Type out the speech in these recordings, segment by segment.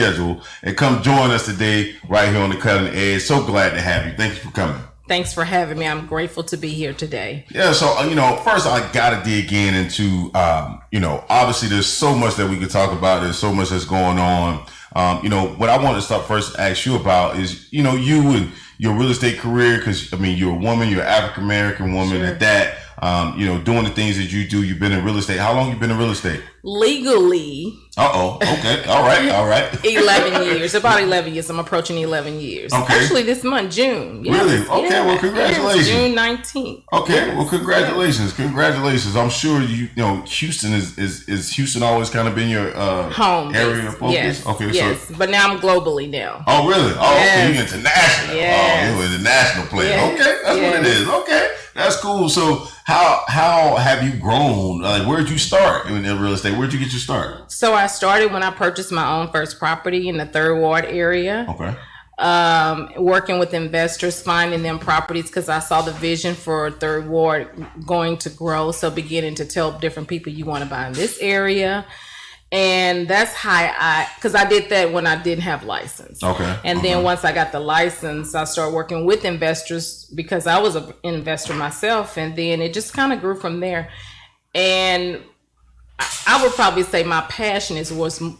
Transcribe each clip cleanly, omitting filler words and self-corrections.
schedule and come join us today right here on the Cutting Edge. So glad to have you. Thank you for coming. Thanks for having me. I'm grateful to be here today. Yeah, so, first I got to dig into, obviously there's so much that we could talk about. There's so much that's going on. What I want to start first to ask you about is, you and your real estate career, because, you're a woman, you're an African-American woman Sure. at that. Doing the things that you do. You've been in real estate. How long you been in real estate? Legally. Okay. All right. 11 years. About 11 years. I'm approaching 11 years. Okay. Actually, this month, June. Yes. Really? Okay, well, congratulations. June 19th. Okay, Yes. well, congratulations. Congratulations. I'm sure Houston is Houston always kind of been your Home area base. of focus? Yes. Okay, yes. so. But now I'm globally now. Oh, really? Oh, Yes. okay, you're international. Yes. Oh, you're an international player. Yes. Okay, that's what it is. Okay, that's cool. So, how have you grown? Like, where'd you start in real estate? Where'd you get your start? So I started when I purchased my own first property in the Third Ward area. Okay. Working with investors, finding them properties because I saw the vision for Third Ward going to grow. So beginning to tell different people you want to buy in this area. And that's how because I did that when I didn't have license. Okay. And then once I got the license, I started working with investors because I was an investor myself. And then it just kind of grew from there. And I would probably say my passion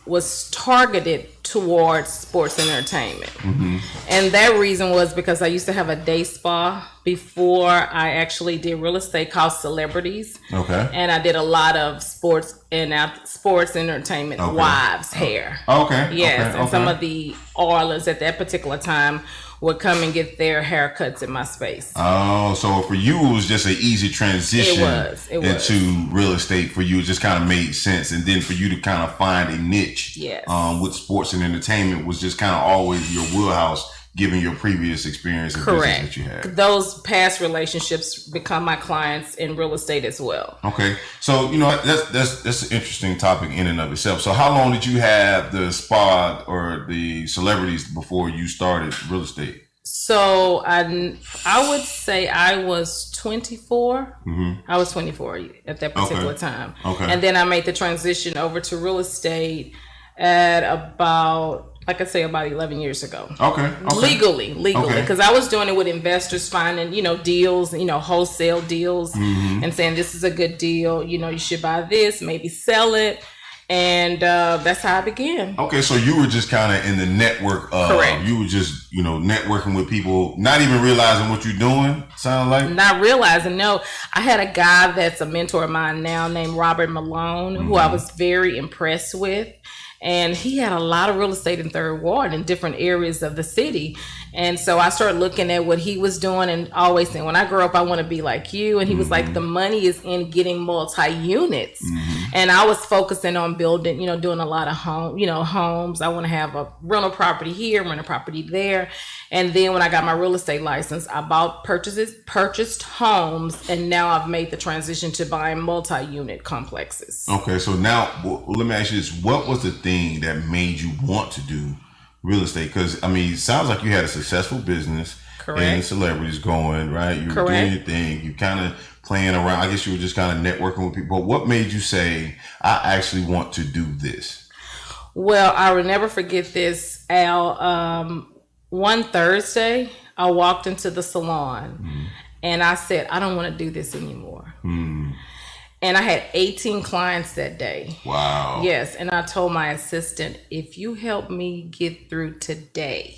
was targeted towards sports entertainment. Mm-hmm. And that reason was because I used to have a day spa before I actually did real estate called Celebrities. Okay. And I did a lot of sports entertainment wives hair. Okay. Yes. Okay. And some of the Orleans at that particular time would come and get their haircuts in my space. Oh, so for you, it was just an easy transition It was. into real estate. For you, it just kind of made sense. And then for you to kind of find a niche Yes. With sports and entertainment was just kind of always your wheelhouse, given your previous experience and business Correct. that you had. Those past relationships become my clients in real estate as well. Okay. So, that's an interesting topic in and of itself. So how long did you have the spa or the Celebrities before you started real estate? So I would say I was 24. Mm-hmm. I was 24 at that particular time. Okay. And then I made the transition over to real estate at about 11 years ago. Okay. Legally, Okay. because I was doing it with investors, finding deals, wholesale deals, and saying this is a good deal. You should buy this, maybe sell it, and that's how I began. Okay, so you were just kind of in the network of, Correct. You were just, networking with people, not even realizing what you're doing, sound like? Not realizing, no. I had a guy that's a mentor of mine now named Robert Malone, who I was very impressed with. And he had a lot of real estate in Third Ward in different areas of the city. And so I started looking at what he was doing and always saying, when I grow up, I want to be like you. And he was like, the money is in getting multi-units. And I was focusing on building, doing a lot of homes. I want to have a rental property here, rental property there. And then when I got my real estate license, I purchased homes, and now I've made the transition to buying multi-unit complexes. Okay, so now let me ask you this. What was the thing that made you want to do real estate? Because, it sounds like you had a successful business. Correct. And Celebrities going, right? You were Correct. doing your thing. You kind of playing around. I guess you were just kind of networking with people. But what made you say, I actually want to do this? Well, I will never forget this, Al. One Thursday, I walked into the salon and I said, I don't want to do this anymore. And I had 18 clients that day. Wow. Yes. And I told my assistant, if you help me get through today,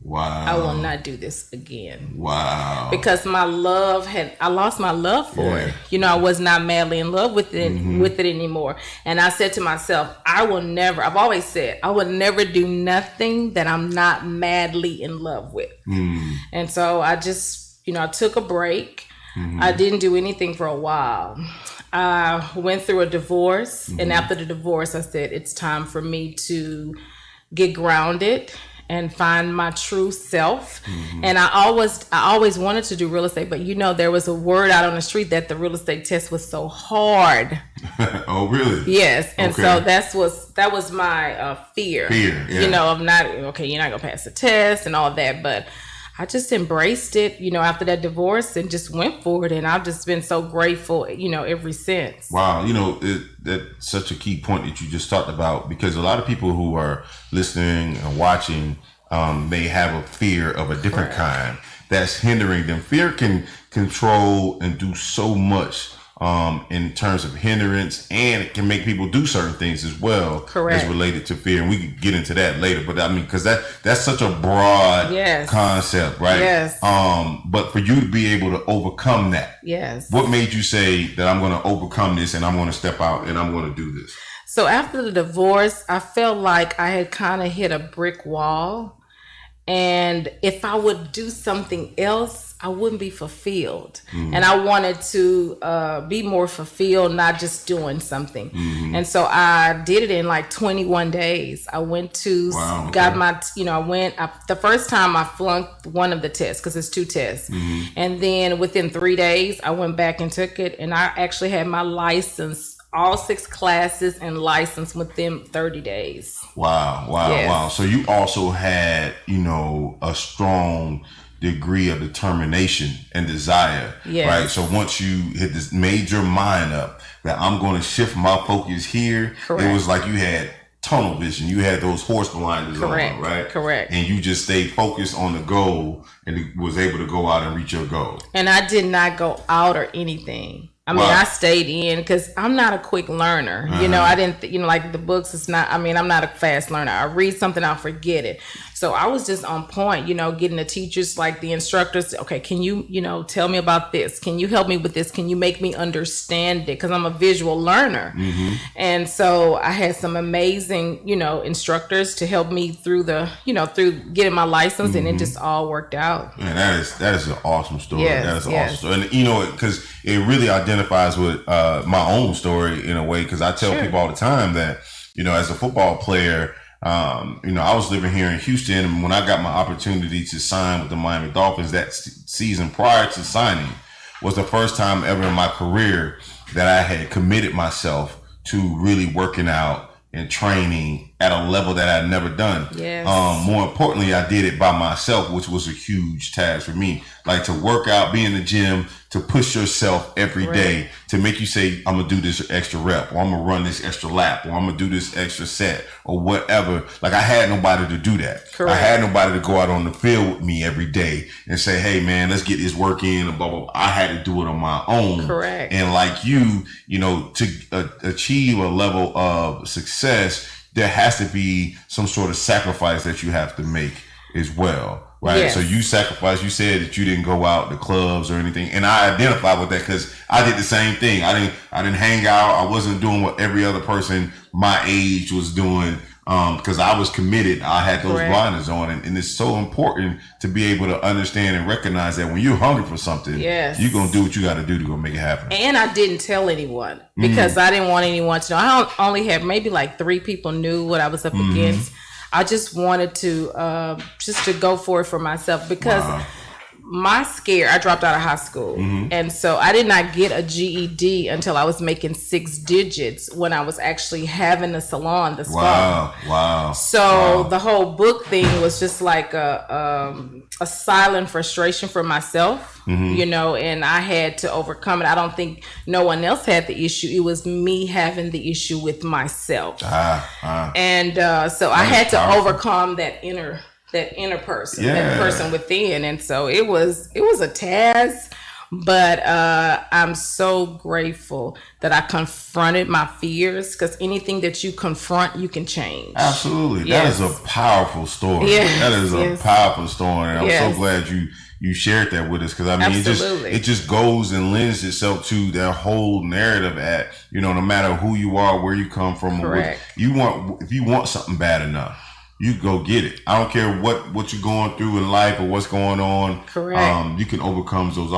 Wow. I will not do this again. Wow. Because I lost my love for it. I was not madly in love with it anymore. And I said to myself, I've always said, I would never do nothing that I'm not madly in love with. And so I just, I took a break. I didn't do anything for a while. I went through a divorce. And after the divorce, I said, it's time for me to get grounded and find my true self. And I always wanted to do real estate, but there was a word out on the street that the real estate test was so hard. Oh, really? Yes. And Okay. so that was my fear. Fear, yeah. Of not, okay, you're not gonna pass the test and all that. But I just embraced it, after that divorce and just went for it. And I've just been so grateful, ever since. Wow, that's such a key point that you just talked about, because a lot of people who are listening and watching may have a fear of a different kind that's hindering them. Fear can control and do so much in terms of hindrance, and it can make people do certain things as well. Correct. As related to fear, and we can get into that later. But I mean, because that's such a broad concept, right? Yes. But for you to be able to overcome that, yes. What made you say that I'm going to overcome this and I'm going to step out and I'm going to do this? So after the divorce, I felt like I had kind of hit a brick wall, and if I would do something else, I wouldn't be fulfilled. Mm-hmm. And I wanted to be more fulfilled, not just doing something. Mm-hmm. And so I did it in like 21 days. I went to, got my, the first time I flunked one of the tests, because it's 2 tests. Mm-hmm. And then within 3 days, I went back and took it. And I actually had my license, all 6 classes and license within 30 days. Wow. Yes. Wow. So you also had, a strong degree of determination and desire, right? So once you made your mind up that I'm going to shift my focus here, Correct. It was like you had tunnel vision. You had those horse blinders Correct. on, right? Correct. And you just stayed focused on the goal and was able to go out and reach your goal. And I did not go out or anything. I mean, I stayed in because I'm not a quick learner. Uh-huh. I didn't, like the books, it's not, I'm not a fast learner. I read something, I'll forget it. So I was just on point, getting the teachers, like the instructors. Okay, can you, tell me about this? Can you help me with this? Can you make me understand it? Because I'm a visual learner. Mm-hmm. And so I had some amazing, instructors to help me through through getting my license, mm-hmm. and it just all worked out. Man, that is an awesome story. Yes, that is an awesome story. And, because it really identifies with my own story in a way, because I tell people all the time that, as a football player, I was living here in Houston, and when I got my opportunity to sign with the Miami Dolphins that season prior to signing was the first time ever in my career that I had committed myself to really working out and training at a level that I'd never done. Yes. More importantly, I did it by myself, which was a huge task for me. Like to work out, be in the gym, to push yourself every day, to make you say, I'm going to do this extra rep, or I'm going to run this extra lap, or I'm going to do this extra set, or whatever. Like I had nobody to do that. Correct. I had nobody to go out on the field with me every day and say, hey man, let's get this work in, and blah, blah, blah. I had to do it on my own. Correct. And like you, to achieve a level of success, there has to be some sort of sacrifice that you have to make as well. Right. Yes. So you sacrificed, you said that you didn't go out to clubs or anything. And I identify with that because I did the same thing. I didn't hang out. I wasn't doing what every other person my age was doing. Because I was committed. I had those blinders on, and it's so important to be able to understand and recognize that when you're hungry for something, you're going to do what you got to do to go make it happen. And I didn't tell anyone because I didn't want anyone to know. I only had maybe like 3 people knew what I was up against. I just wanted to go for it for myself because my scare, I dropped out of high school. And so I did not get a GED until I was making 6 digits when I was actually having a salon, the spa. Wow. So the whole book thing was just like a silent frustration for myself, and I had to overcome it. I don't think no one else had the issue. It was me having the issue with myself. And so I had to overcome that inner person, that person within. And so it was a task, but I'm so grateful that I confronted my fears, because anything that you confront, you can change. Absolutely. Yes. That is a powerful story. Yes. That is a powerful story. And I'm so glad you shared that with us, because I mean, it just goes and lends itself to that whole narrative at, no matter who you are, where you come from, or what you want. If you want something bad enough, you go get it. I don't care what you're going through in life or what's going on. Correct. You can overcome those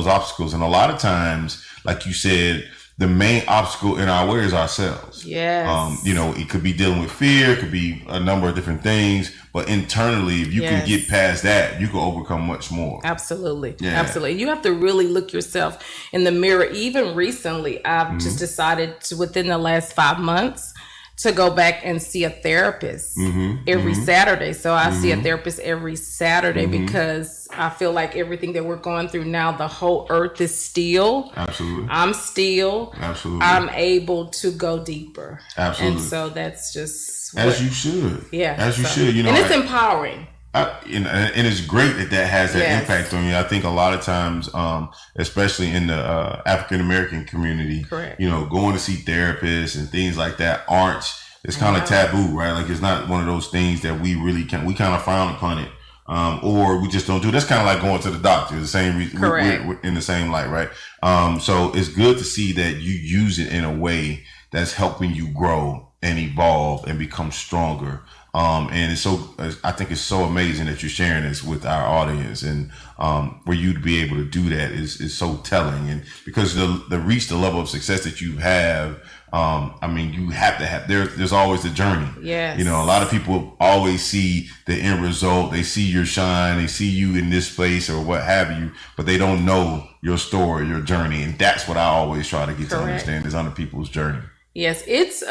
obstacles. And a lot of times, like you said, the main obstacle in our way is ourselves. Yes. It could be dealing with fear. It could be a number of different things. But internally, if you can get past that, you can overcome much more. Absolutely. Yeah. Absolutely. You have to really look yourself in the mirror. Even recently, I've just decided to, within the last 5 months, to go back and see a therapist every Saturday. So I see a therapist every Saturday because I feel like everything that we're going through now, the whole earth is still. Absolutely. I'm still. Absolutely. I'm able to go deeper. Absolutely. And so that's just as you should. Yeah. As you should. You know, and it's empowering. And it's great that has that Yes. impact on you. I think a lot of times, especially in the African American community, Correct. you know, going to see therapists and things like that it's kind of taboo, right? Like it's not one of those things that we kind of frown upon it. Or we just don't do. That's kind of like going to the doctor. The same reason, we're in the same light, right? So it's good to see that you use it in a way that's helping you grow and evolve and become stronger. And I think it's so amazing that you're sharing this with our audience, and for you to be able to do that is so telling. And because the reach the level of success that you have, I mean, you have to have there's always the journey. Yes. You know, a lot of people always see the end result. They see your shine, they see you in this place or what have you, but they don't know your story, your journey. And that's what I always try to get to understand is other people's journey. Yes, it's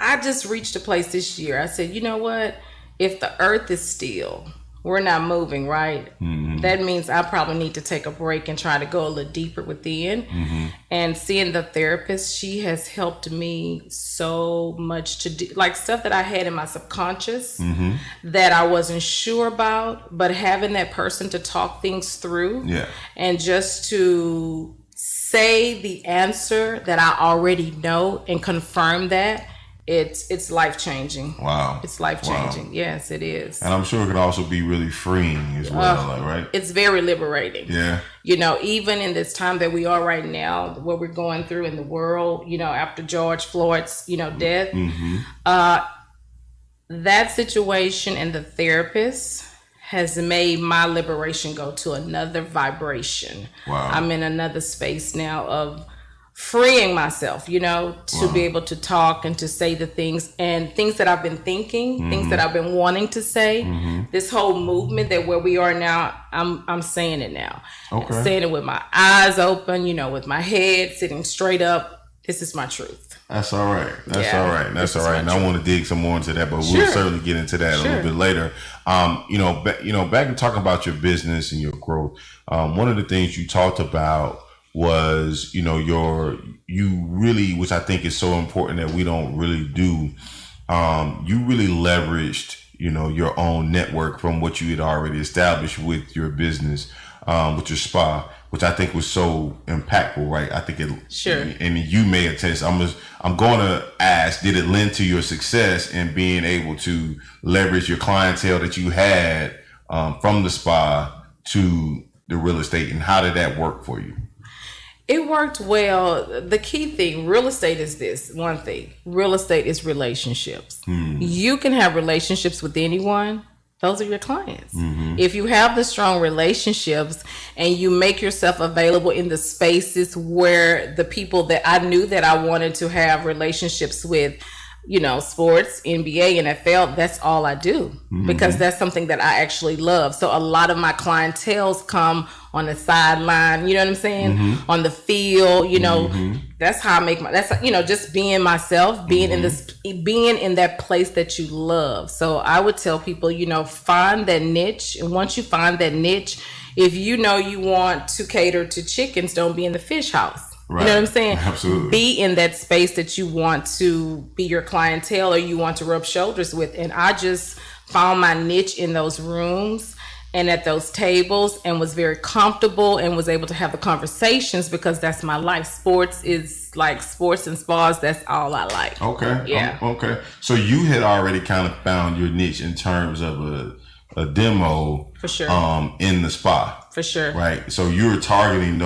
I just reached a place this year. I said, you know what? If the earth is still, we're not moving, right? That means I probably need to take a break and try to go a little deeper within. And seeing the therapist, she has helped me so much to do, like stuff that I had in my subconscious that I wasn't sure about, but having that person to talk things through and just to say the answer that I already know and confirm that. It's life-changing. Wow. It's life-changing. Wow. Yes, it is. And I'm sure it can also be really freeing as well, right? It's very liberating. Yeah. You know, even in this time that we are right now, what we're going through in the world, you know, after George Floyd's, death, that situation and the therapist has made my liberation go to another vibration. Wow. I'm in another space now of freeing myself, to be able to talk and to say the things and things that I've been thinking, things that I've been wanting to say. This whole movement that where we are now, I'm saying it now. Okay. I'm saying it with my eyes open, with my head sitting straight up. This is my truth. That's all right. That's all right. That's all right. And truth. I want to dig some more into that, but Sure. we'll certainly get into that a little bit later. Back in talking about your business and your growth, one of the things you talked about was, which I think is so important that we don't really do. You really leveraged, your own network from what you had already established with your business, with your spa, which I think was so impactful, right? I think it. Sure. And you may attest. I'm going to ask, did it lend to your success in being able to leverage your clientele that you had from the spa to the real estate, and how did that work for you? It worked well. The key thing, real estate is this one thing. Real estate is relationships. You can have relationships with anyone. Those are your clients. If you have the strong relationships and you make yourself available in the spaces where the people that I knew that I wanted to have relationships with, sports, NBA, NFL, that's all I do because that's something that I actually love. So a lot of my clientels come on the sideline, you know what I'm saying? On the field, that's how I make just being myself, being in that place that you love. So I would tell people, find that niche. And once you find that niche, if you want to cater to chickens, don't be in the fish house. Right. You know what I'm saying? Absolutely. Be in that space that you want to be your clientele or you want to rub shoulders with. And I just found my niche in those rooms and at those tables and was very comfortable and was able to have the conversations because that's my life. Sports and spas. That's all I like. Okay. Yeah. Okay. So you had already kind of found your niche in terms of a demo for sure in the spa. For sure. Right. So you were targeting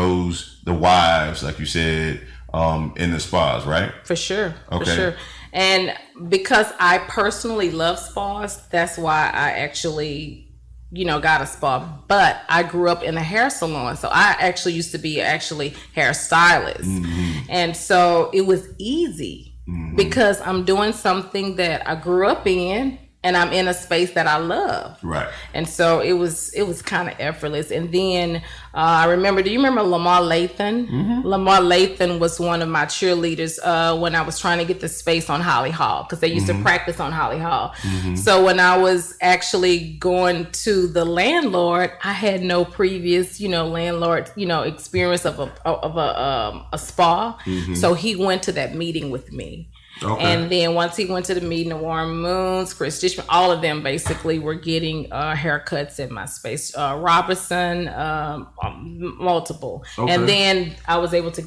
the wives, like you said, in the spas, right? For sure. Okay. For sure. And because I personally love spas, that's why I actually, got a spa. But I grew up in a hair salon. So I actually used to be hairstylist. And so it was easy because I'm doing something that I grew up in and I'm in a space that I love. Right. And so it was kind of effortless. And then I remember, do you remember Lamar Lathan? Mm-hmm. Lamar Lathan was one of my cheerleaders when I was trying to get the space on Holly Hall, because they used to practice on Holly Hall. Mm-hmm. So when I was actually going to the landlord, I had no previous, landlord, experience of a spa. Mm-hmm. So he went to that meeting with me. Okay. And then once he went to the meeting, the Warren Moons, Chris Dishman, all of them basically were getting haircuts in my space. Robertson, multiple. Okay. And then I was able to,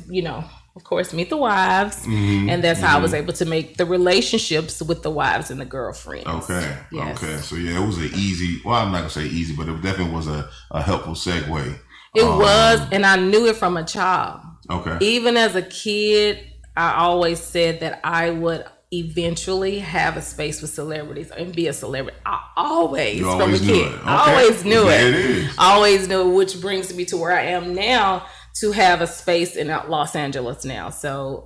of course, meet the wives. Mm-hmm. And that's how I was able to make the relationships with the wives and the girlfriends. Okay. Yes. Okay. So, yeah, it was an easy, well, I'm not going to say easy, but it definitely was a helpful segue. It was, and I knew it from a child. Okay. Even as a kid, I always said that I would eventually have a space with celebrities and be a celebrity. I always from a kid. Okay. I always knew it. I always knew it, which brings me to where I am now, to have a space in Los Angeles now. So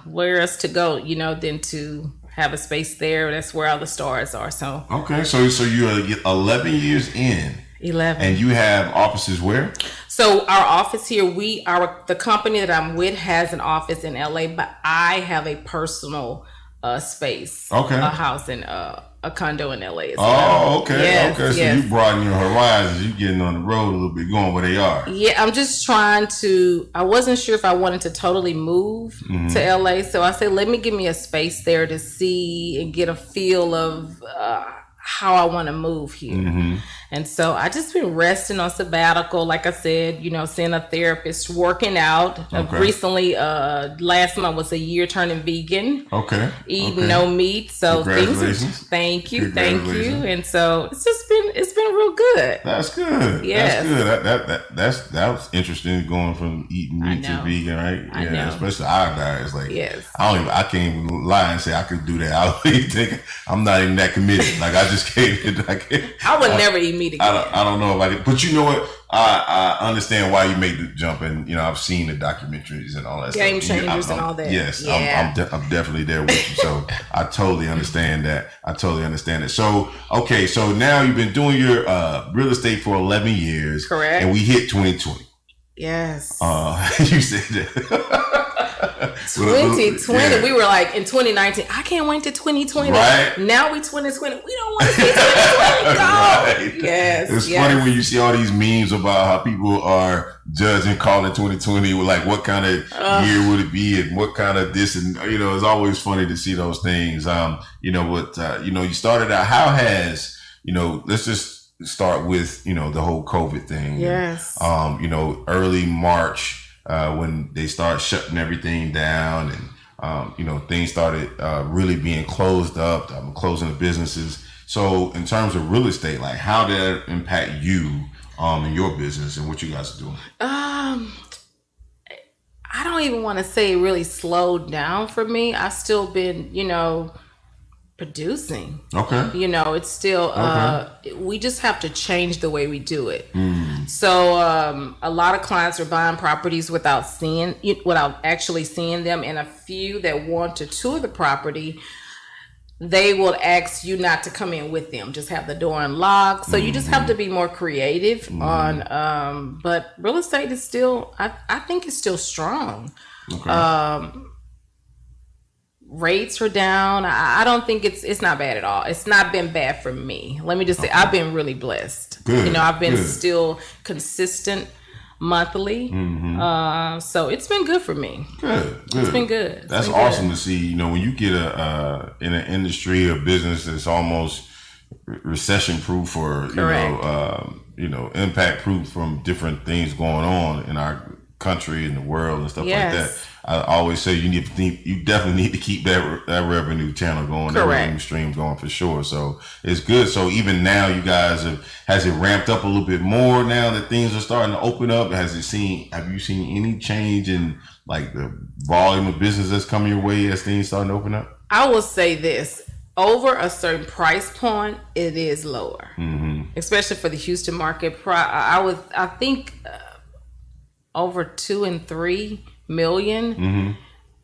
where else to go, than to have a space there. That's where all the stars are. So okay, so you're 11 years in. 11. And you have offices where? So our office here, the company that I'm with has an office in LA, but I have a personal space. Okay. A house in a condo in LA as well. Oh, okay. Yes, okay. So you broaden your horizons. You getting on the road a little bit, going where they are. Yeah, I'm just trying to, I wasn't sure if I wanted to totally move to LA. So I said, let me give me a space there to see and get a feel of how I want to move here. Mm-hmm. And so I just been resting on sabbatical, like I said, seeing a therapist, working out. Okay. Recently, last month was a year turning vegan. Okay. Eating no meat. So thank you. And so it's been real good. That's good. Yes. That's good. That was interesting, going from eating meat to vegan, right? I know. Especially our diet. It's like, I can't even lie and say I could do that. I don't even think, I'm not even that committed. Like, I just can't. I would never eat meat again. I don't know if I could, but you know what? I understand why you made the jump, and I've seen the documentaries and all that Game stuff. Changers and all that. Yes, yeah. I'm definitely there with you. So I totally understand that. So okay, so now you've been doing your real estate for 11 years, correct? And we hit 2020. Yes. You said that. 2020, we were like in 2019. I can't wait to 2020. Right. Now we 2020. We don't want to see 2020 go. Right. Yes. It's funny when you see all these memes about how people are judging, calling 2020 with like what kind of year would it be and what kind of this, and it's always funny to see those things. You started out. How has let's just start with the whole COVID thing. Yes. Early March. When they start shutting everything down and, things started really being closed up, closing the businesses. So in terms of real estate, like how did that impact you in your business and what you guys are doing? I don't even want to say it really slowed down for me. I've still been, producing. Okay. It's still, we just have to change the way we do it. Mm. So a lot of clients are buying properties without actually seeing them. And a few that want to tour the property, they will ask you not to come in with them, just have the door unlocked. So you just have to be more creative on, but real estate is still, I think it's still strong. Okay. Rates are down. I don't think it's not bad at all. It's not been bad for me. Let me just say, I've been really blessed. Good. I've been still consistent monthly. Mm-hmm. So it's been good for me. Good. It's been good. That's awesome to see. When you get in an industry or business that's almost recession proof or impact proof from different things going on in our country and the world and stuff like that. I always say you definitely need to keep that revenue channel going, that revenue stream going for sure. So it's good. So even now, you guys has it ramped up a little bit more now that things are starting to open up? Have you seen any change in like the volume of business that's coming your way as things starting to open up? I will say this. Over a certain price point, it is lower, especially for the Houston market. I think over 2 and 3 million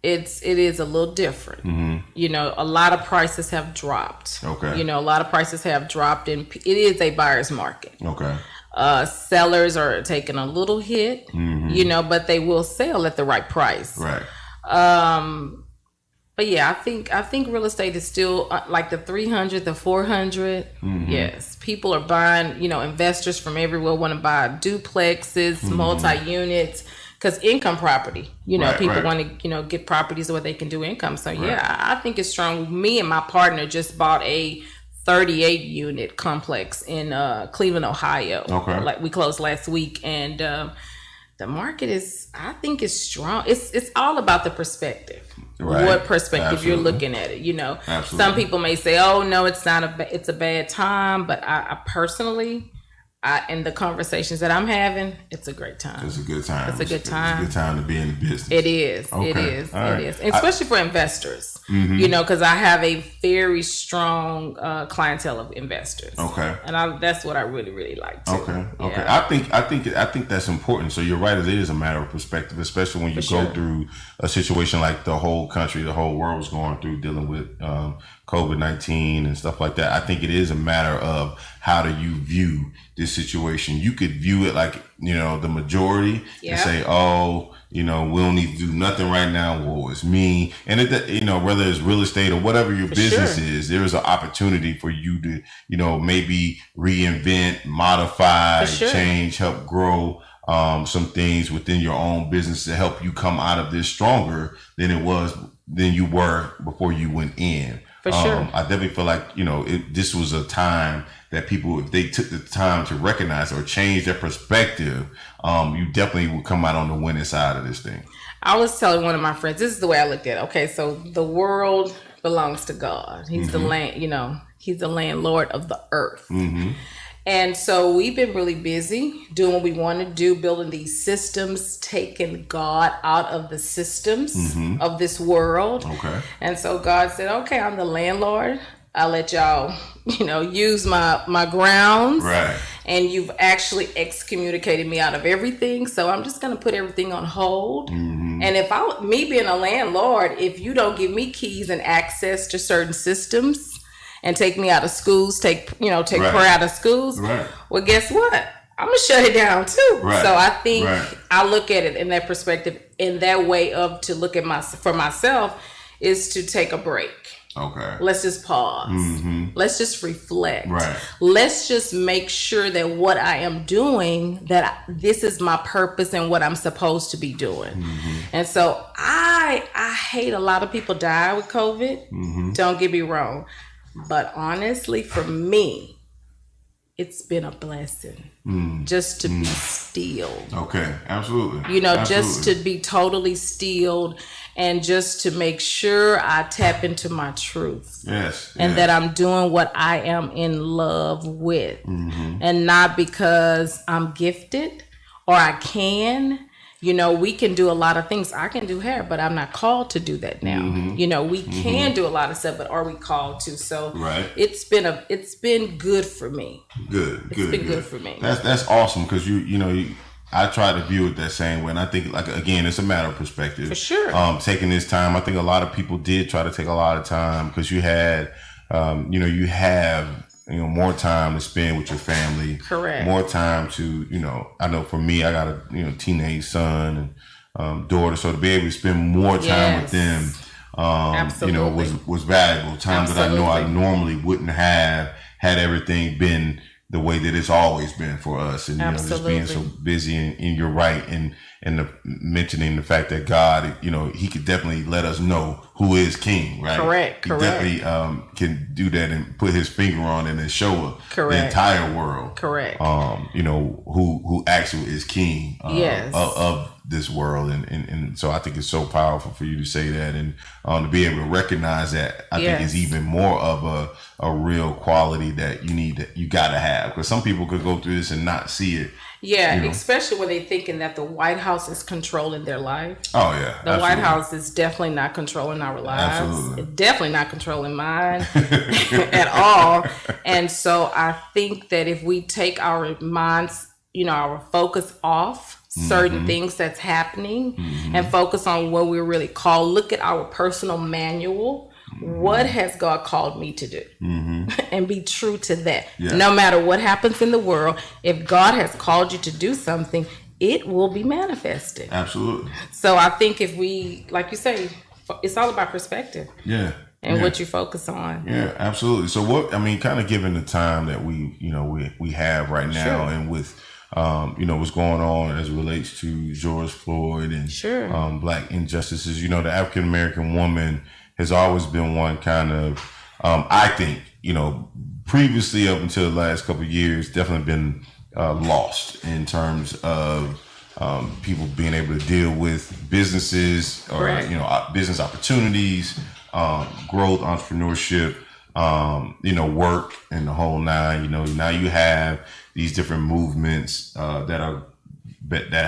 it is a little different. You know, a lot of prices have dropped. Okay. You know, a lot of prices have dropped, and it is a buyer's market. Okay. Sellers are taking a little hit, you know, but they will sell at the right price. Right. But yeah, I think real estate is still like the 300, the 400. Yes, people are buying. You know, investors from everywhere want to buy duplexes, multi-units, because income property. You know, people want to get properties where they can do income. So yeah, I think it's strong. Me and my partner just bought a 38 unit complex in Cleveland, Ohio. Okay. Like we closed last week, and the market I think is strong. It's all about the perspective. Right. What perspective you're looking at it. You know, some people may say, "Oh no, it's not it's a bad time," but I personally, in the conversations that I'm having, it's a great time. It's a good time. It's a good time. It's a good time to be in the business. It is. Okay. It is. All it right. is. And especially for investors. You know, because I have a very strong clientele of investors. Okay. And that's what I really, really like too. Okay. Okay. Yeah. I think that's important. So you're right. It is a matter of perspective, especially when you go through a situation like the whole country, the whole world's going through, dealing with COVID-19 and stuff like that. I think it is a matter of how do you view this situation. You could view it like, the majority and say, oh, we don't need to do nothing right now. Woe is me. And whether it's real estate or whatever your business is, there is an opportunity for you to, maybe reinvent, modify, change, help grow some things within your own business to help you come out of this stronger than you were before you went in. For sure. I definitely feel like, this was a time that people, if they took the time to recognize or change their perspective, you definitely would come out on the winning side of this thing. I was telling one of my friends, this is the way I looked at it. Okay, so the world belongs to God. He's the land, he's the landlord of the earth. And so we've been really busy doing what we want to do, building these systems, taking God out of the systems of this world. Okay. And so God said, okay, I'm the landlord. I'll let y'all, use my grounds. Right. And you've actually excommunicated me out of everything. So I'm just going to put everything on hold. And if me being a landlord, if you don't give me keys and access to certain systems, and take me out of schools, take prayer out of schools. Right. Well, guess what? I'm gonna shut it down too. Right. So I think I look at it in that perspective, in that way of to look at for myself is to take a break. Okay. Let's just pause. Let's just reflect. Right. Let's just make sure that what I am doing, that this is my purpose and what I'm supposed to be doing. And so I hate a lot of people die with COVID. Don't get me wrong. But honestly, for me, it's been a blessing just to be stilled. Okay, absolutely. Just to be totally stilled and just to make sure I tap into my truth. Yes. And that I'm doing what I am in love with. And not because I'm gifted or I can. We can do a lot of things. I can do hair, but I'm not called to do that now. We can do a lot of stuff, but are we called to? So it's been good for me. It's been good for me. That's awesome because I try to view it that same way, and I think again, it's a matter of perspective. For sure. Taking this time, I think a lot of people did try to take a lot of time because you had, you have. More time to spend with your family. Correct. More time to, I know for me, I got a, teenage son and daughter. So to be able to spend more time with them, was valuable. Time that I know I normally wouldn't have had everything been the way that it's always been for us. And, just being so busy and you're right. And mentioning the fact that God, he could definitely let us know who is king, right? Correct. He definitely can do that and put his finger on it and show the entire world. Correct. Who actually is king of this world. And so I think it's so powerful for you to say that and to be able to recognize that, I think is even more of a real quality that you got to have. Because some people could go through this and not see it. Yeah, especially when they're thinking that the White House is controlling their life. Oh, yeah. The absolutely. White House is definitely not controlling our lives. Absolutely. It's definitely not controlling mine at all. And so I think that if we take our minds, our focus off certain things that's happening and focus on what we're really called. Look at our personal manual. What has God called me to do? And be true to that. Yeah. No matter what happens in the world, if God has called you to do something, it will be manifested. Absolutely. So I think if we, like you say, it's all about perspective. Yeah. And what you focus on. Yeah, absolutely. So kind of given the time that we have right now, and with what's going on as it relates to George Floyd and Black injustices, the African American woman has always been one kind of, I think, previously up until the last couple of years, definitely been lost in terms of people being able to deal with businesses or business opportunities, growth, entrepreneurship, work, and the whole nine. Now you have these different movements that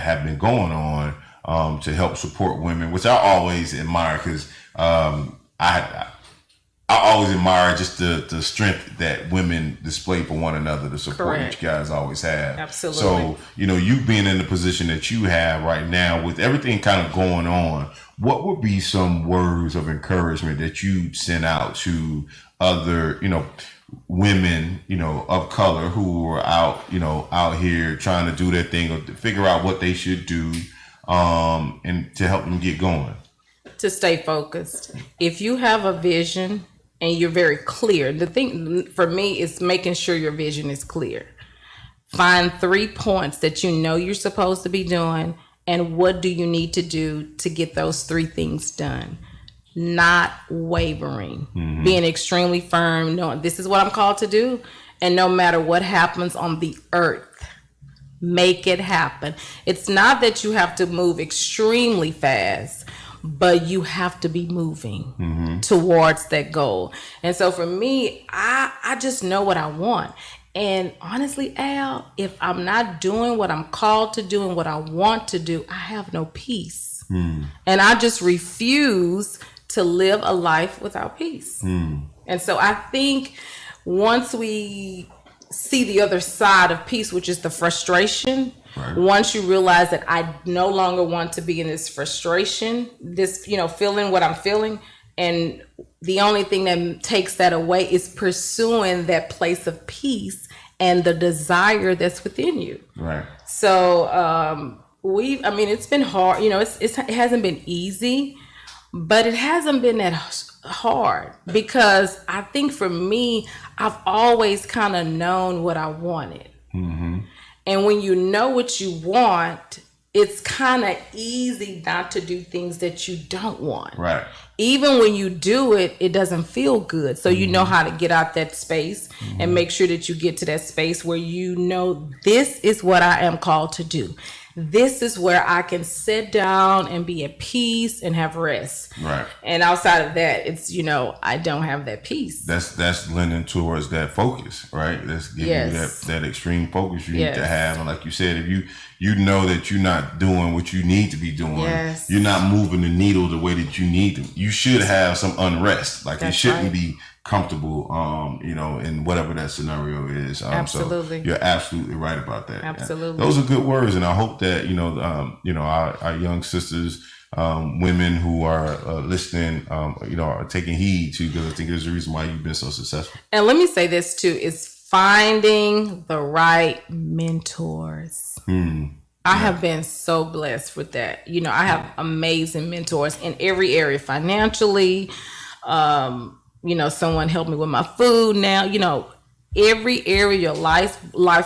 have been going on to help support women, which I always admire because I always admire just the strength that women display for one another, the support that you guys always have. Absolutely. So, you being in the position that you have right now with everything kind of going on, what would be some words of encouragement that you send out to other, women, of color who are out here trying to do their thing or to figure out what they should do, and to help them get going? To stay focused. If you have a vision and you're very clear, the thing for me is making sure your vision is clear. Find 3 points that you're supposed to be doing, and what do you need to do to get those 3 things done. Not wavering, being extremely firm, knowing this is what I'm called to do, and no matter what happens on the earth, make it happen. It's not that you have to move extremely fast, but you have to be moving towards that goal. And so for me, I just know what I want. And honestly, Al, if I'm not doing what I'm called to do and what I want to do, I have no peace. And I just refuse to live a life without peace. And so I think once we see the other side of peace, which is the frustration, once you realize that I no longer want to be in this frustration, this, feeling what I'm feeling, and the only thing that takes that away is pursuing that place of peace and the desire that's within you. Right. So it's been hard. It hasn't been easy, but it hasn't been that hard because I think for me, I've always kind of known what I wanted. And when you know what you want, it's kind of easy not to do things that you don't want. Right. Even when you do it, it doesn't feel good. So you know how to get out that space and make sure that you get to that space where this is what I am called to do. This is where I can sit down and be at peace and have rest. Right. And outside of that, it's, I don't have that peace. That's lending towards that focus, right? That's giving you that extreme focus you need to have. And like you said, if you know that you're not doing what you need to be doing, you're not moving the needle the way that you need to, you should have some unrest. Like it shouldn't be comfortable, in whatever that scenario is. Absolutely. So you're absolutely right about that. Absolutely. Those are good words. And I hope that, our young sisters, women who are listening, are taking heed to, because I think there's a reason why you've been so successful. And let me say this too, is finding the right mentors. I have been so blessed with that. I have amazing mentors in every area, financially, someone helped me with my food now, every area of life,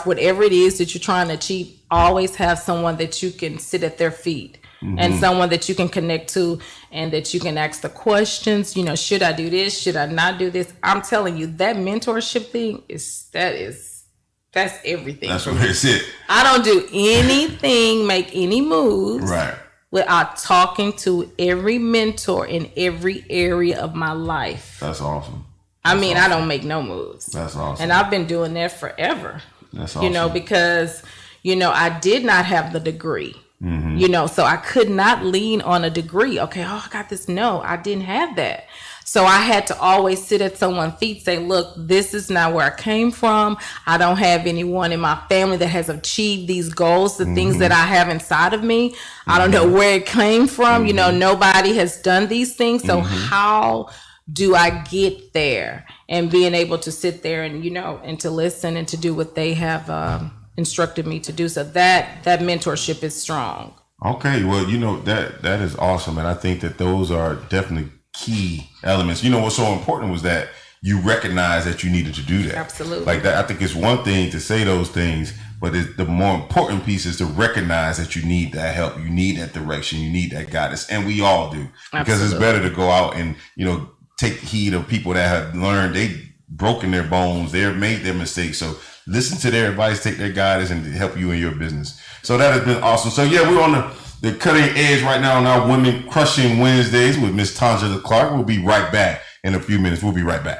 whatever it is that you're trying to achieve, always have someone that you can sit at their feet and someone that you can connect to and that you can ask the questions, should I do this? Should I not do this? I'm telling you, that mentorship thing that's everything. That's what it's it. I don't do anything, make any moves. Right. Without talking to every mentor in every area of my life. That's awesome. I don't make no moves. That's awesome. And I've been doing that forever. That's awesome. Because, I did not have the degree. So I could not lean on a degree. Okay, I got this. No, I didn't have that. So I had to always sit at someone's feet, say, look, this is not where I came from. I don't have anyone in my family that has achieved these goals, the things that I have inside of me. I don't know where it came from. You know, nobody has done these things. So how do I get there? And being able to sit there and, you know, and to listen and to do what they have instructed me to do. So that mentorship is strong. Okay, well, you know, that is awesome, and I think that those are definitely key elements. You know, what's so important was that you recognize that you needed to do that. Absolutely. Like that, I think it's one thing to say those things, but the more important piece is to recognize that you need that help, you need that direction, you need that guidance, and we all do. Because Absolutely. it's better to go out and, you know, take heed of people that have learned, they've broken their bones, they've made their mistakes. So listen to their advice, take their guidance, and help you in your business. So that has been awesome. So yeah, we're on the cutting edge right now on our Women Crushing Wednesdays with Miss Tanja Clark. We'll be right back in a few minutes. We'll be right back.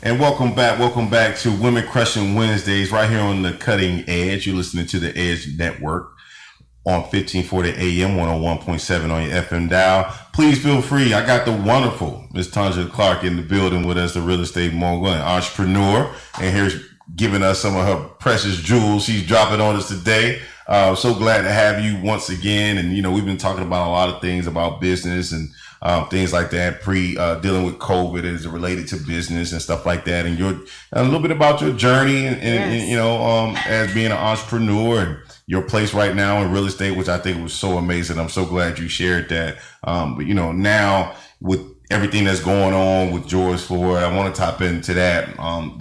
And welcome back to Women Crushing Wednesdays right here on the Cutting Edge. You're listening to the Edge Network on 1540 AM, 101.7 on your FM dial. Please feel free. I got the wonderful Miss Tanja Clark in the building with us, the real estate mogul and entrepreneur, and here's giving us some of her precious jewels she's dropping on us today. So glad to have you once again. And, you know, we've been talking about a lot of things about business and things like that, dealing with COVID as it related to business and stuff like that. And a little bit about your journey and you know, as being an entrepreneur and your place right now in real estate, which I think was so amazing. I'm so glad you shared that. But, you know, now with everything that's going on with George Floyd, I want to tap into that,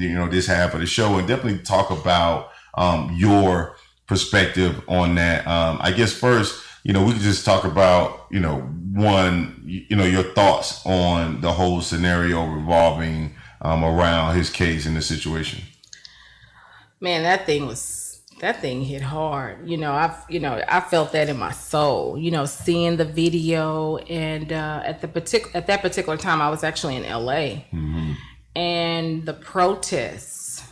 you know, this half of the show and definitely talk about your perspective on that. I guess first, you know, we could just talk about, you know, your thoughts on the whole scenario revolving around his case and the situation. Man, that thing hit hard. You know, I felt that in my soul. You know, seeing the video, and at that particular time, I was actually in LA, and the protests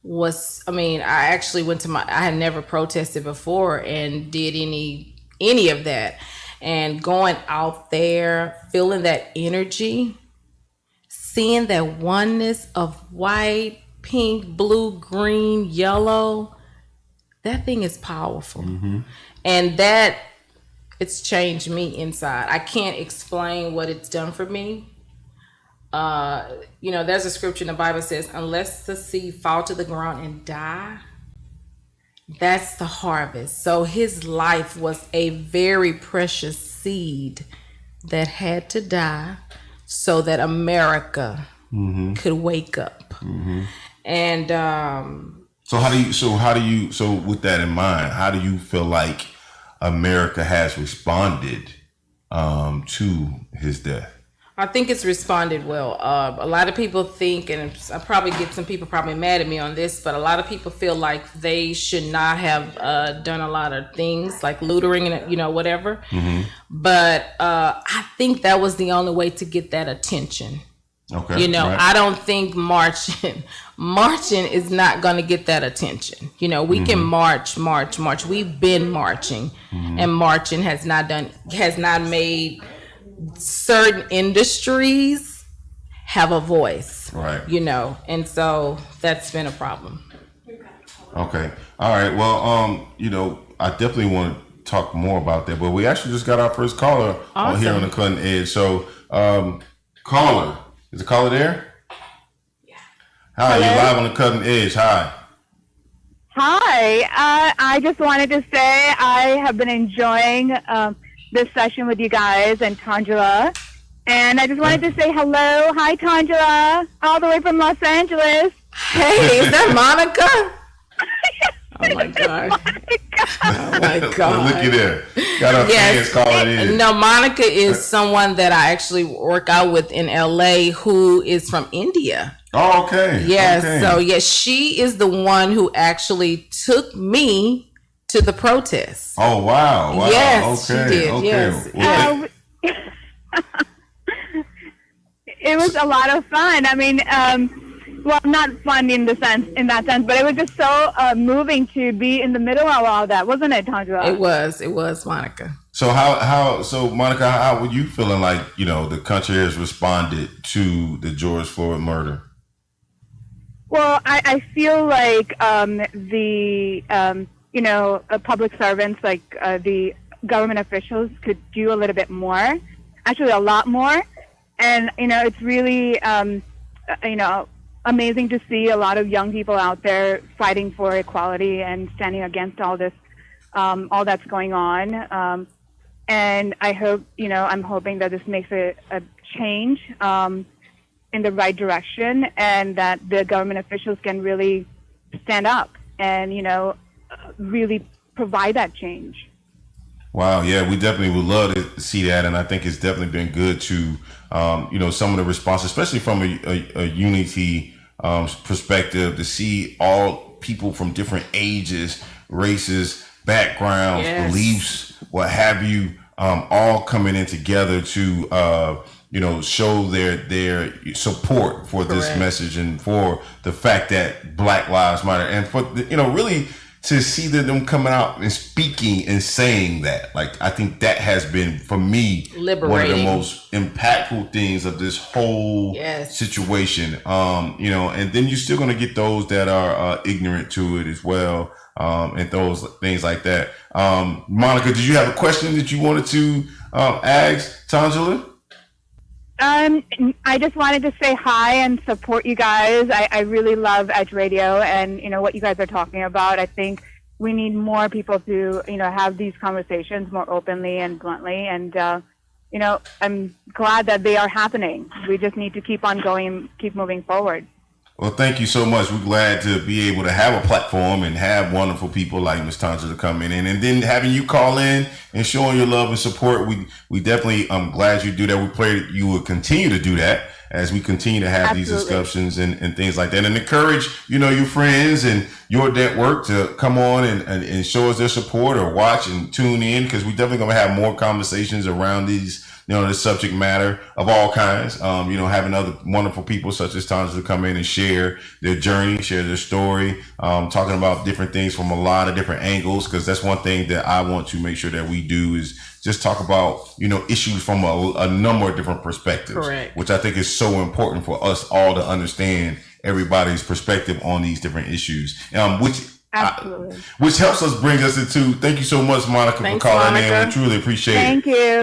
was. I mean, I actually I had never protested before and did any of that, and going out there, feeling that energy, seeing that oneness of white, pink, blue, green, yellow. That thing is powerful. And that it's changed me inside. I can't explain what it's done for me. You know, there's a scripture in the Bible that says, unless the seed fall to the ground and die, that's the harvest. So his life was a very precious seed that had to die so that America could wake up. And So with that in mind, how do you feel like America has responded to his death? I think it's responded well. A lot of people think, and I probably get some people probably mad at me on this, but a lot of people feel like they should not have done a lot of things like loitering and, you know, whatever. But I think that was the only way to get that attention. Okay. You know, right. I don't think marching is not going to get that attention. You know, we can march. We've been marching, and marching has not made certain industries have a voice. Right. You know, and so that's been a problem. Okay. All right. Well, you know, I definitely want to talk more about that, but we actually just got our first caller on here on the Cutting Edge. So, caller. Is the caller there? Yeah. Hi, you're live on the Cutting Edge. Hi. Hi. I just wanted to say I have been enjoying this session with you guys and Tangela. And I just wanted to say hello. Hi, Tangela. All the way from Los Angeles. Hey, is that Monica? Oh my God. Oh my God. Look at there. Got our fans calling in. No, Monica is someone that I actually work out with in LA who is from India. Oh, okay. Yes. Okay. So, yes, she is the one who actually took me to the protest. Oh, wow. Yes, okay. she did. Okay. Yes. It was a lot of fun. I mean, well, not fun in that sense, but it was just so moving to be in the middle of all that, wasn't it, Tanja? It was, Monica. So Monica, how were you feeling like, you know, the country has responded to the George Floyd murder? Well, I feel like you know, public servants, like the government officials could do a little bit more, actually a lot more. And, you know, it's really, you know, amazing to see a lot of young people out there fighting for equality and standing against all this, all that's going on. And I hope, you know, I'm hoping that this makes a change in the right direction, and that the government officials can really stand up and, you know, really provide that change. Wow, yeah, we definitely would love to see that, and I think it's definitely been good to, you know, some of the response, especially from a unity perspective, to see all people from different ages, races, backgrounds, beliefs, what have you, all coming in together to, show their support for this Correct. message and for the fact that Black Lives Matter, and for really to see them coming out and speaking and saying that. Like, I think that has been, for me, one of the Liberating. most impactful things of this whole Yes. situation. And then you're still going to get those that are ignorant to it as well, and those things like that. Monica, did you have a question that you wanted to ask Tangela? I just wanted to say hi and support you guys. I really love Edge Radio and, what you guys are talking about. I think we need more people to, have these conversations more openly and bluntly. And, I'm glad that they are happening. We just need to keep on going, keep moving forward. Well, thank you so much. We're glad to be able to have a platform and have wonderful people like Ms. Tanja to come in, and then having you call in and showing your love and support. We definitely, I'm glad you do that. We pray that you will continue to do that as we continue to have these Absolutely. discussions and things like that, and encourage, your friends and your network to come on and show us their support or watch and tune in, because we definitely going to have more conversations around these, the subject matter of all kinds. Having other wonderful people such as Tanja to come in and share their journey, share their story, talking about different things from a lot of different angles, because that's one thing that I want to make sure that we do is just talk about, issues from a number of different perspectives. Correct. Which I think is so important for us all to understand everybody's perspective on these different issues, Absolutely. which helps us bring us into. Thank you so much, Monica, Thanks, for calling in. Monica. We truly appreciate Thank it. you.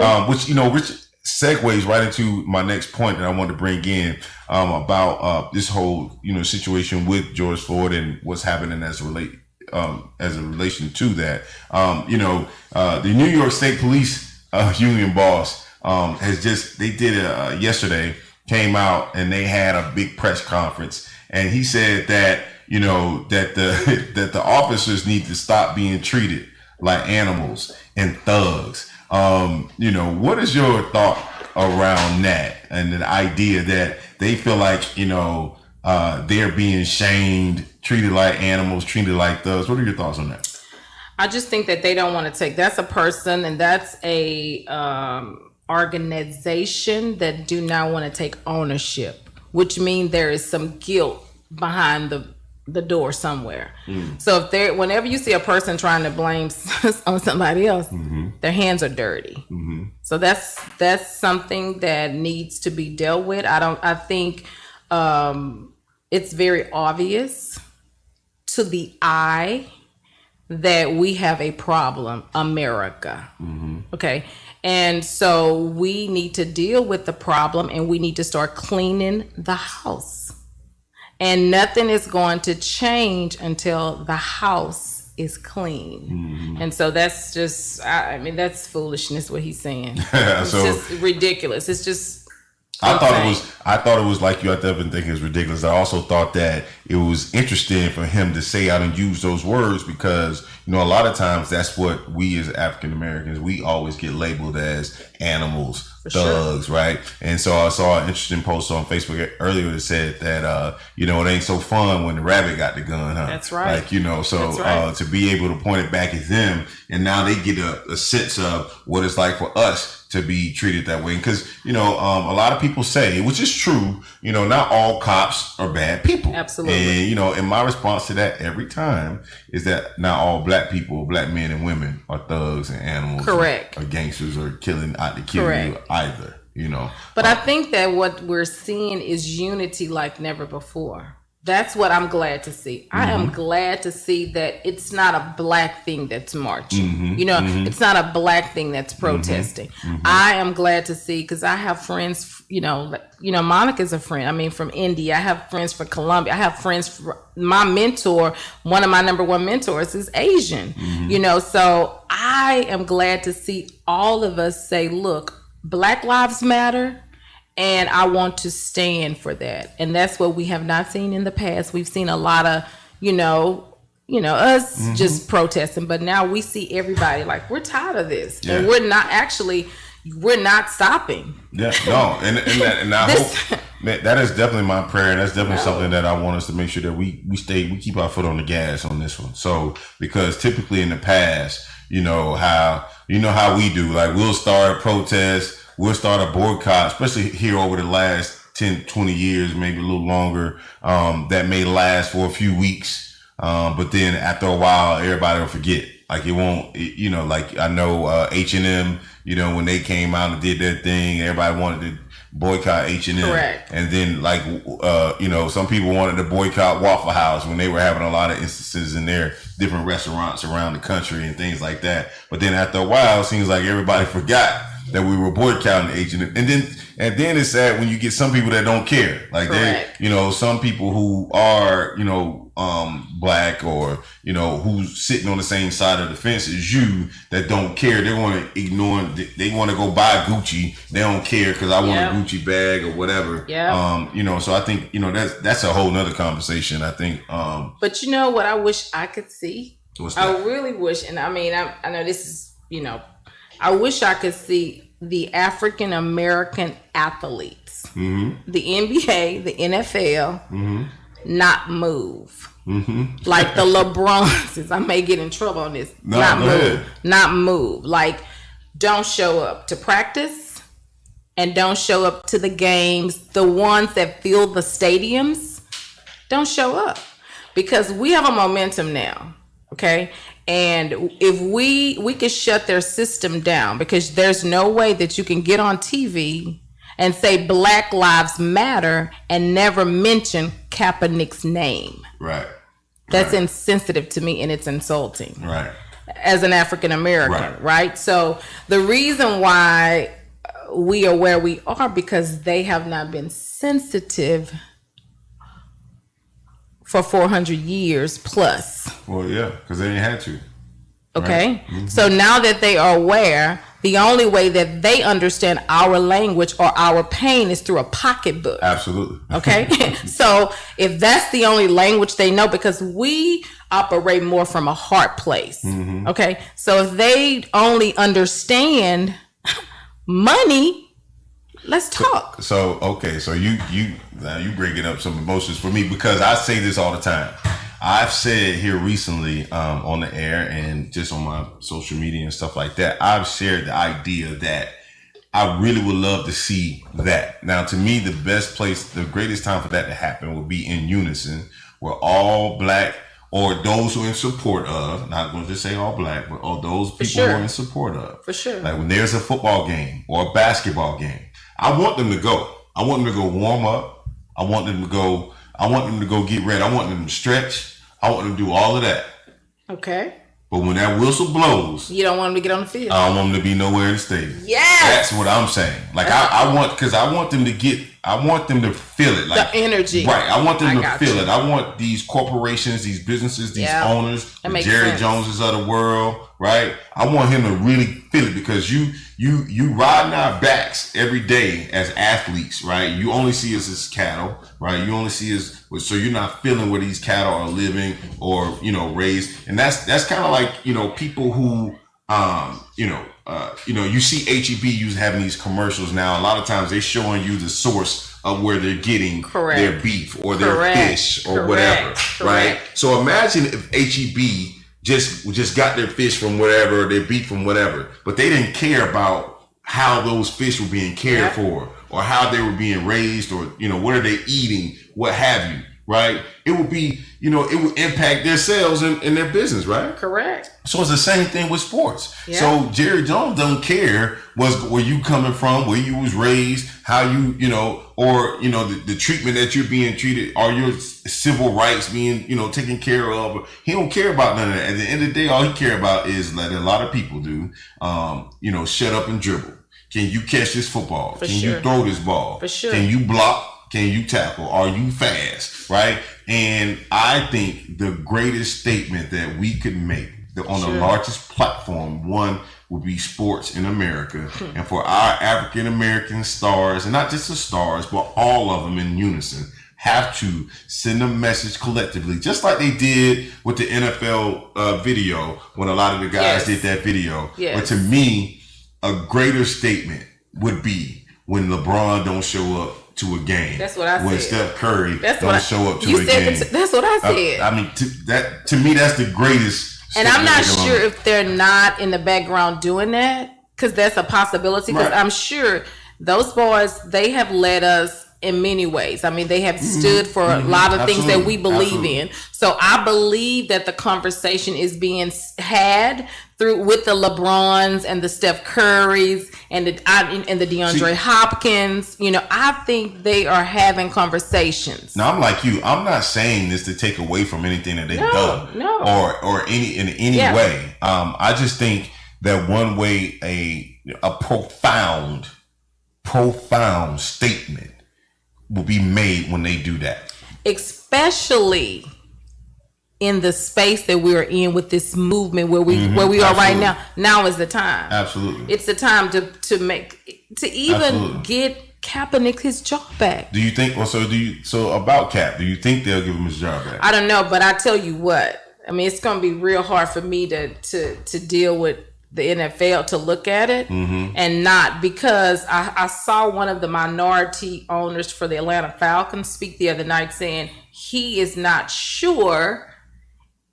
Which segues right into my next point that I wanted to bring in about this whole situation with George Floyd and what's happening as a relation to that. The New York State Police union boss yesterday came out and they had a big press conference, and he said that that the officers need to stop being treated like animals and thugs. What is your thought around that and the idea that they feel like they're being shamed, treated like animals, treated like thugs? What are your thoughts on that? I just think that they don't want to take. That's a person, and that's a organization that do not want to take ownership, which means there is some guilt behind the door somewhere. So whenever you see a person trying to blame on somebody else, their hands are dirty. So that's something that needs to be dealt with. I think it's very obvious to the eye that we have a problem, America. Okay. And so we need to deal with the problem, and we need to start cleaning the house. And nothing is going to change until the house is clean. And so that's just, that's foolishness what he's saying. It's just ridiculous. It's just I thought it was like you. I definitely think it's ridiculous. I also thought that it was interesting for him to say out and use those words, because a lot of times that's what we as African Americans, we always get labeled as animals, thugs, right? And so I saw an interesting post on Facebook earlier that said that it ain't so fun when the rabbit got the gun, huh? That's right. That's right. To be able to point it back at them, and now they get a sense of what it's like for us to be treated that way. Because, a lot of people say, which is true, not all cops are bad people. Absolutely. And, and my response to that every time is that not all black people, black men and women, are thugs and animals. Correct. Or gangsters or killing out to kill you either, But I think that what we're seeing is unity like never before. That's what I'm glad to see. I am glad to see that it's not a black thing that's marching. It's not a black thing that's protesting. I am glad to see, because I have friends, Monica's a friend. From India. I have friends from Colombia. I have friends, my mentor, one of my number one mentors is Asian. So I am glad to see all of us say, look, Black Lives Matter. And I want to stand for that. And that's what we have not seen in the past. We've seen a lot of, us just protesting. But now we see everybody like, we're tired of this. Yeah. And we're not stopping. Yeah, no. And I hope, man, that is definitely my prayer. And that's definitely something that I want us to make sure that we keep our foot on the gas on this one. So, because typically in the past, how we do, like we'll start a protest, we'll start a boycott, especially here over the last 10, 20 years, maybe a little longer, that may last for a few weeks. But then after a while, everybody will forget. Like it won't, you know, like I know H&M, you know, when they came out and did their thing, everybody wanted to boycott H&M. Correct. And then like, you know, some people wanted to boycott Waffle House when they were having a lot of instances in their different restaurants around the country and things like that. But then after a while, it seems like everybody forgot that we were boycotting H&M. And then it's sad when you get some people that don't care. Like they, you know, some people who are, you know, black or, you know, who's sitting on the same side of the fence as you that don't care. They want to ignore, they want to go buy Gucci. They don't care because I want a Gucci bag or whatever. You know, so I think, you know, that's a whole nother conversation, I think. But you know what I wish I could see? What's that? I really wish, and I mean, I know this is, you know, I wish I could see the African American athletes, the NBA, the NFL, not move. Like the LeBrons. I may get in trouble on this. Not move. Like, don't show up to practice and don't show up to the games. The ones that fill the stadiums, don't show up. Because we have a momentum now. Okay? And if we could shut their system down, because there's no way that you can get on TV and say Black Lives Matter and never mention Kaepernick's name. Right. That's insensitive to me and it's insulting. Right. As an African American, right? So the reason why we are where we are because they have not been sensitive for 400 years plus. Well, yeah, because they ain't had to. Okay. Right? So now that they are aware, the only way that they understand our language or our pain is through a pocketbook. Absolutely. Okay. So if that's the only language they know, because we operate more from a heart place. Okay. So if they only understand money, let's talk. So okay. So you now you bringing up some emotions for me because I say this all the time. I've said here recently on the air and just on my social media and stuff like that, I've shared the idea that I really would love to see that. Now, to me, the best place, the greatest time for that to happen would be in unison, where all black or those who are in support of, not going to just say all black, but all those people who are in support of. For sure. Like when there's a football game or a basketball game, I want them to go. I want them to go warm up. I want them to go get ready. I want them to stretch. I want them to do all of that. Okay. But when that whistle blows, you don't want them to get on the field. I don't want them to be nowhere in the stadium. Yes. That's what I'm saying. Like I want them to feel it. Like the energy. Right. I want them to feel it. I want these corporations, these businesses, these owners, the Jerry Joneses of the world, right? I want him to really feel it because you riding our backs every day as athletes, right? You only see us as cattle, right? You only see us, so you're not feeling where these cattle are living or, you know, raised. And that's kind of like, you know, people who, you see HEB having these commercials now. A lot of times they're showing you the source of where they're getting their beef or their fish or whatever, right? So imagine if HEB just got their fish from whatever, their beef from whatever, but they didn't care about how those fish were being cared for or how they were being raised or, you know, what are they eating, what have you, right? It would be, you know, it would impact their sales and their business, right? Correct. So it's the same thing with sports. Yeah. So Jerry Jones don't care where you coming from, where you was raised, how you know, or, you know, the treatment that you're being treated, are your civil rights being, you know, taken care of. He don't care about none of that. At the end of the day, all he care about is like a lot of people do, you know, shut up and dribble. Can you catch this football? Can you throw this ball? For sure. Can you block? Can you tackle? Are you fast? Right? And I think the greatest statement that we could make on the largest platform, one would be sports in America. And for our African American stars, and not just the stars, but all of them in unison, have to send a message collectively, just like they did with the NFL video when a lot of the guys did that video. Yes. But to me, a greater statement would be when LeBron don't show up to a game. That's what I said. When Steph Curry don't show up to a game. That's what I said. I mean, to me, that's the greatest. And I'm not sure if they're not in the background doing that, because that's a possibility. Because Right. I'm sure those boys, they have led us in many ways. I mean, they have stood for a lot of things that we believe in. So I believe that the conversation is being had through with the LeBrons and the Steph Currys and the DeAndre Hopkins. You know, I think they are having conversations. Now I'm like you. I'm not saying this to take away from anything that they've done, or in any way. I just think that one way a profound statement will be made when they do that, especially in the space that we're in with this movement where we are right now. Now is the time. Absolutely, it's the time to even get Kaepernick his job back. Do you think? Well, so about Cap, do you think they'll give him his job back? I don't know, but I tell you what. I mean, it's going to be real hard for me to deal with the NFL, to look at it and not, because I saw one of the minority owners for the Atlanta Falcons speak the other night saying he is not sure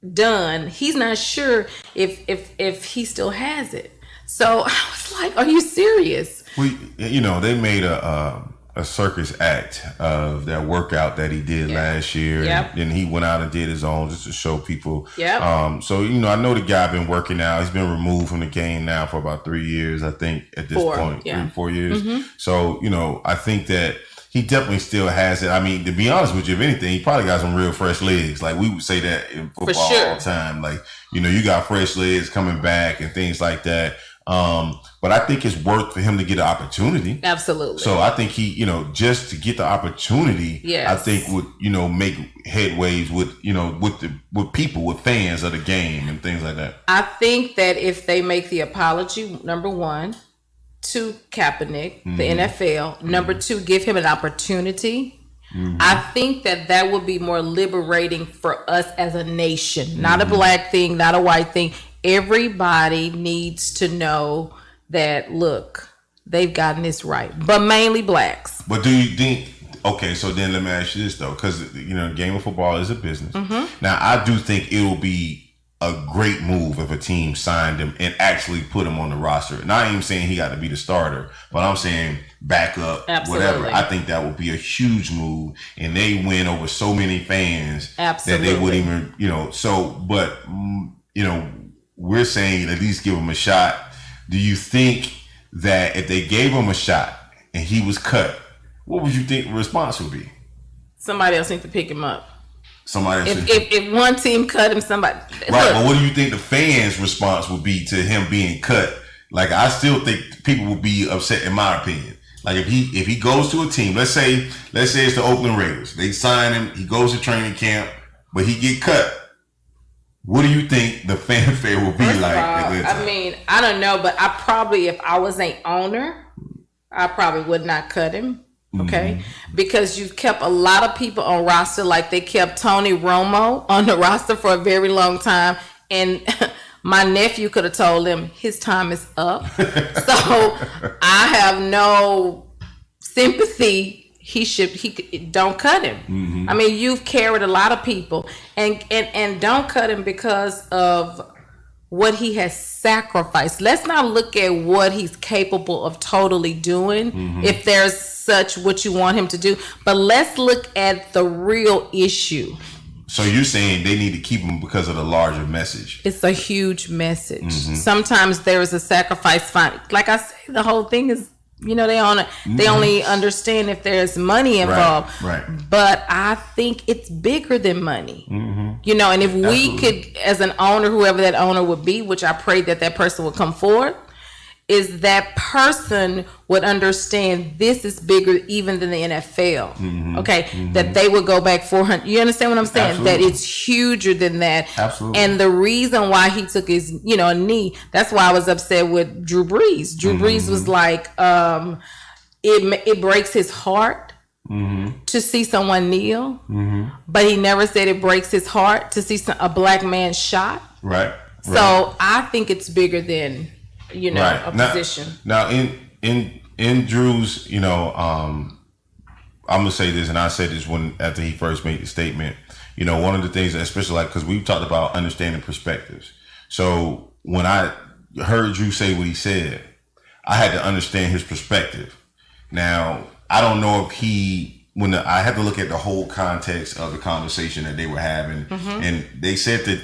he's not sure if he still has it. So I was like, are you serious? Well, you know, they made a circus act of that workout that he did last year. Yep. And then he went out and did his own just to show people. Yep. So, you know, I know the guy been working out. He's been removed from the game now for about 3 years, I think, at this point. 3-4 years. So, you know, I think that he definitely still has it. I mean, to be honest with you, if anything, he probably got some real fresh legs. Like, we would say that in football all the time. Like, you know, you got fresh legs coming back and things like that. But I think it's worth for him to get an opportunity. Absolutely. So I think he, you know, just to get the opportunity, I think would, you know, make headways with, you know, with people, with fans of the game and things like that. I think that if they make the apology, number one, to Kaepernick, the NFL, number two, give him an opportunity. I think that would be more liberating for us as a nation, not a black thing, not a white thing. Everybody needs to know that, look, they've gotten this right, but mainly blacks. But do you think, okay, so then let me ask you this though, because, you know, the game of football is a business. Now, I do think it will be a great move if a team signed him and actually put him on the roster. Not even saying he got to be the starter, but I'm saying backup, whatever. I think that would be a huge move, and they win over so many fans that they wouldn't even, you know. So, but, you know, we're saying at least give him a shot. Do you think that if they gave him a shot and he was cut, what would you think the response would be? Somebody else needs to pick him up. Somebody else. If one team cut him, somebody. Right, but what do you think the fans' response would be to him being cut? Like, I still think people would be upset, in my opinion. Like, if he goes to a team, let's say it's the Oakland Raiders. They sign him, he goes to training camp, but he get cut. What do you think the fanfare will be like? I mean, I don't know, but I probably, if I was an owner, I probably would not cut him. Okay, because you've kept a lot of people on roster, like they kept Tony Romo on the roster for a very long time, and my nephew could have told him his time is up. So I have no sympathy. He don't cut him. I mean, you've carried a lot of people, and don't cut him because of what he has sacrificed. Let's not look at what he's capable of totally doing, if there's such what you want him to do, but let's look at the real issue. So you're saying they need to keep him because of the larger message? It's a huge message. Sometimes there is a sacrifice. Like I say, the whole thing is, you know, they only understand if there's money involved. Right. But I think it's bigger than money. You know, and if we could, as an owner, whoever that owner would be, which I pray that person would come forward, is that person would understand this is bigger even than the NFL. Okay, that they would go back 400. You understand what I'm saying? Absolutely. That it's huger than that. Absolutely. And the reason why he took his, you know, knee, that's why I was upset with Drew Brees. Drew Brees was like, it breaks his heart to see someone kneel, but he never said it breaks his heart to see a black man shot. Right. So I think it's bigger than, you know, a position. Now in Drew's, you know, I'm gonna say this, and I said this after he first made the statement. You know, one of the things, especially like, because we've talked about understanding perspectives. So when I heard Drew say what he said, I had to understand his perspective. Now, I don't know if I had to look at the whole context of the conversation that they were having. And they said that,